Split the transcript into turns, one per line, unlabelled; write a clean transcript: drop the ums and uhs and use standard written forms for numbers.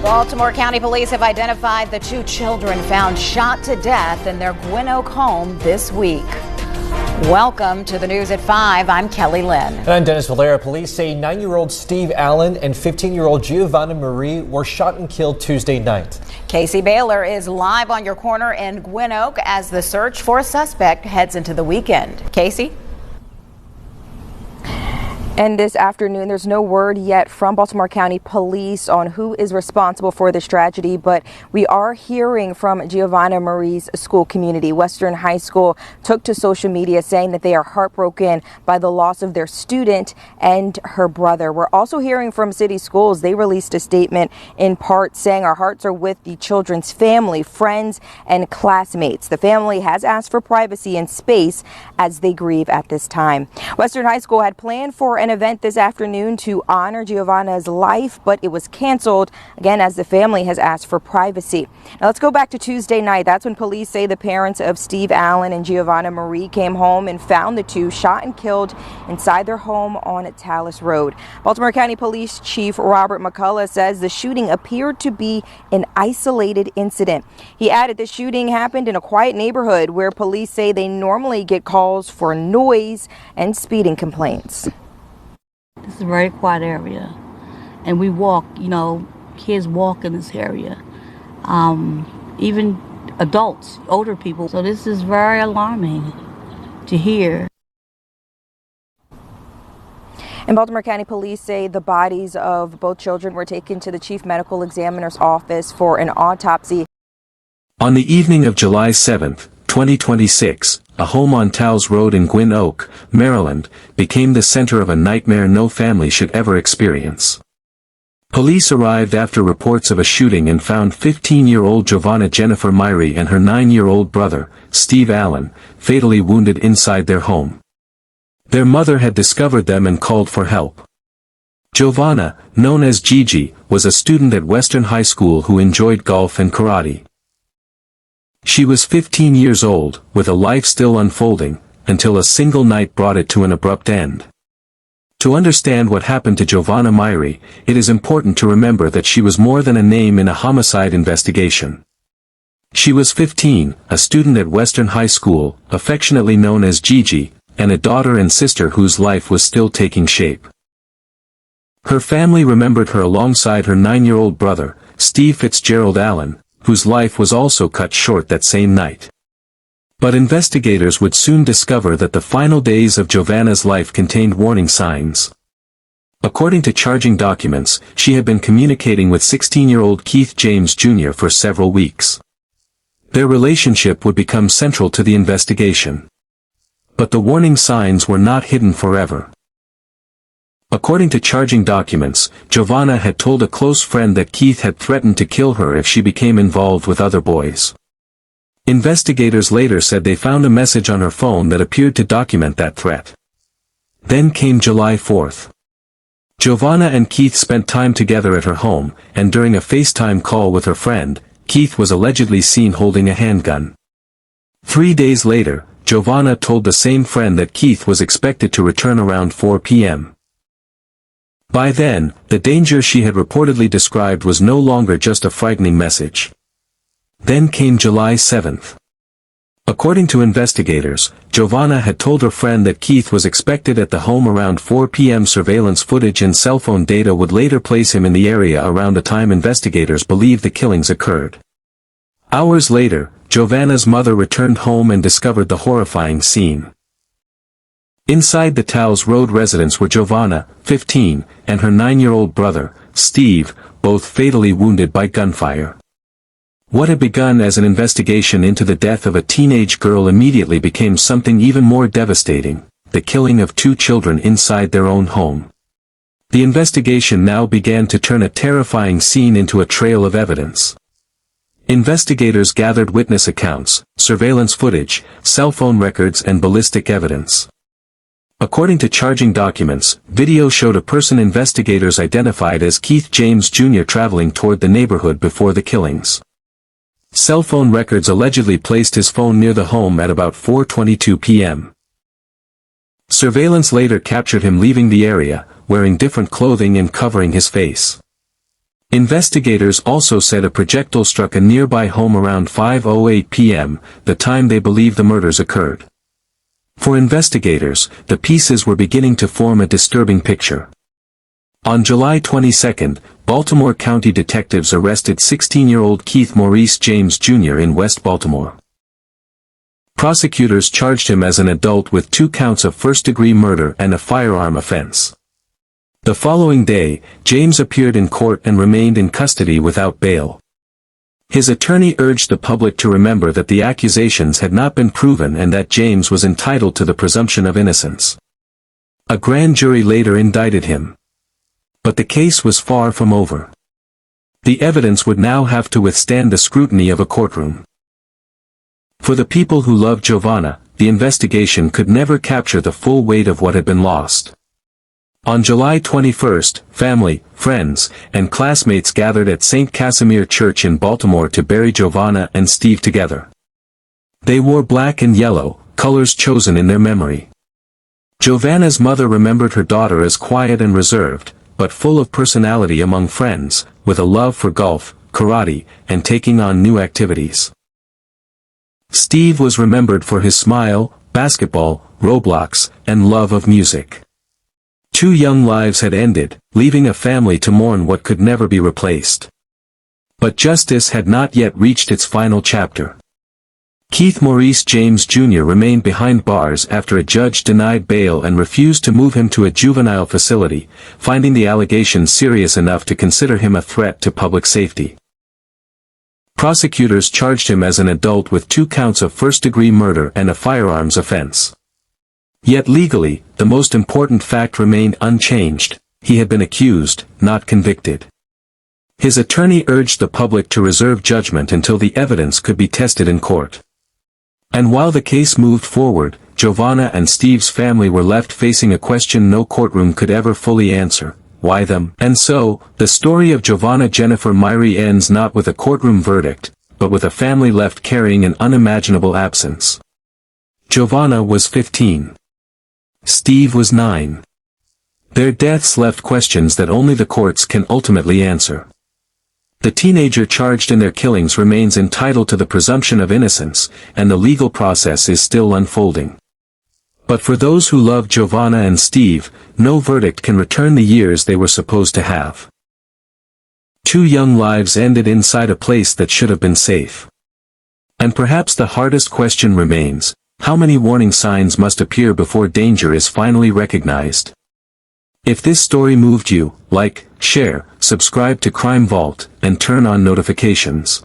Baltimore County Police have identified the two children found shot to death in their Gwynn Oak home this week. Welcome to the News at 5. I'm Kelly Lynn.
And I'm Dennis Valera. Police say 9-year-old Steve Allen and 15-year-old Giovanna Myrie were shot and killed Tuesday night.
Casey Baylor is live on your corner in Gwynn Oak as the search for a suspect heads into the weekend. Casey?
And this afternoon, there's no word yet from Baltimore County Police on who is responsible for this tragedy, but we are hearing from Giovanna Myrie's school community. Western High School took to social media saying that they are heartbroken by the loss of their student and her brother. We're also hearing from city schools. They released a statement in part saying our hearts are with the children's family, friends, and classmates. The family has asked for privacy and space as they grieve at this time. Western High School had planned for an event this afternoon to honor Giovanna's life, but it was canceled, again, as the family has asked for privacy. Now let's go back to Tuesday night. That's when police say the parents of Steve Allen and Giovanna Myrie came home and found the two shot and killed inside their home on Tallis Road. Baltimore County Police Chief Robert McCullough says the shooting appeared to be an isolated incident. He added the shooting happened in a quiet neighborhood where police say they normally get calls for noise and speeding complaints.
This is a very quiet area, and we walk, kids walk in this area, even adults, older people. So this is very alarming to hear.
And Baltimore County Police say the bodies of both children were taken to the chief medical examiner's office for an autopsy.
On the evening of July 7th, 2026, a home on Tallis Road in Gwynn Oak, Maryland, became the center of a nightmare no family should ever experience. Police arrived after reports of a shooting and found 15-year-old Giovanna Jennifer Myrie and her 9-year-old brother, Steve Allen, fatally wounded inside their home. Their mother had discovered them and called for help. Giovanna, known as Gigi, was a student at Western High School who enjoyed golf and karate. She was 15 years old, with a life still unfolding, until a single night brought it to an abrupt end. To understand what happened to Giovanna Myrie, it is important to remember that she was more than a name in a homicide investigation. She was 15, a student at Western High School, affectionately known as Gigi, and a daughter and sister whose life was still taking shape. Her family remembered her alongside her 9-year-old brother, Steve Fitzgerald Allen, whose life was also cut short that same night. But investigators would soon discover that the final days of Giovanna's life contained warning signs. According to charging documents, she had been communicating with 16-year-old Keith James Jr. for several weeks. Their relationship would become central to the investigation. But the warning signs were not hidden forever. According to charging documents, Giovanna had told a close friend that Keith had threatened to kill her if she became involved with other boys. Investigators later said they found a message on her phone that appeared to document that threat. Then came July 4th. Giovanna and Keith spent time together at her home, and during a FaceTime call with her friend, Keith was allegedly seen holding a handgun. 3 days later, Giovanna told the same friend that Keith was expected to return around 4 p.m. By then, the danger she had reportedly described was no longer just a frightening message. Then came July 7th. According to investigators, Giovanna had told her friend that Keith was expected at the home around 4 p.m. Surveillance footage and cell phone data would later place him in the area around the time investigators believed the killings occurred. Hours later, Giovanna's mother returned home and discovered the horrifying scene. Inside the Tallis Road residence were Giovanna, 15, and her 9-year-old brother, Steve, both fatally wounded by gunfire. What had begun as an investigation into the death of a teenage girl immediately became something even more devastating, the killing of 2 children inside their own home. The investigation now began to turn a terrifying scene into a trail of evidence. Investigators gathered witness accounts, surveillance footage, cell phone records and ballistic evidence. According to charging documents, video showed a person investigators identified as Keith James Jr. traveling toward the neighborhood before the killings. Cell phone records allegedly placed his phone near the home at about 4:22 p.m. Surveillance later captured him leaving the area, wearing different clothing and covering his face. Investigators also said a projectile struck a nearby home around 5:08 p.m., the time they believe the murders occurred. For investigators, the pieces were beginning to form a disturbing picture. On July 22, Baltimore County detectives arrested 16-year-old Keith Maurice James Jr. in West Baltimore. Prosecutors charged him as an adult with 2 counts of first-degree murder and a firearm offense. The following day, James appeared in court and remained in custody without bail. His attorney urged the public to remember that the accusations had not been proven and that James was entitled to the presumption of innocence. A grand jury later indicted him. But the case was far from over. The evidence would now have to withstand the scrutiny of a courtroom. For the people who loved Giovanna, the investigation could never capture the full weight of what had been lost. On July 21, family, friends, and classmates gathered at St. Casimir Church in Baltimore to bury Giovanna and Steve together. They wore black and yellow, colors chosen in their memory. Giovanna's mother remembered her daughter as quiet and reserved, but full of personality among friends, with a love for golf, karate, and taking on new activities. Steve was remembered for his smile, basketball, Roblox, and love of music. 2 young lives had ended, leaving a family to mourn what could never be replaced. But justice had not yet reached its final chapter. Keith Maurice James Jr. remained behind bars after a judge denied bail and refused to move him to a juvenile facility, finding the allegations serious enough to consider him a threat to public safety. Prosecutors charged him as an adult with 2 counts of first-degree murder and a firearms offense. Yet legally, the most important fact remained unchanged: he had been accused, not convicted. His attorney urged the public to reserve judgment until the evidence could be tested in court. And while the case moved forward, Giovanna and Steve's family were left facing a question no courtroom could ever fully answer: why them? And so, the story of Giovanna Jennifer Myrie ends not with a courtroom verdict, but with a family left carrying an unimaginable absence. Giovanna was 15. Steve was 9. Their deaths left questions that only the courts can ultimately answer. The teenager charged in their killings remains entitled to the presumption of innocence, and the legal process is still unfolding. But for those who love Giovanna and Steve, no verdict can return the years they were supposed to have. 2 young lives ended inside a place that should have been safe. And perhaps the hardest question remains: how many warning signs must appear before danger is finally recognized? If this story moved you, like, share, subscribe to Crime Vault, and turn on notifications.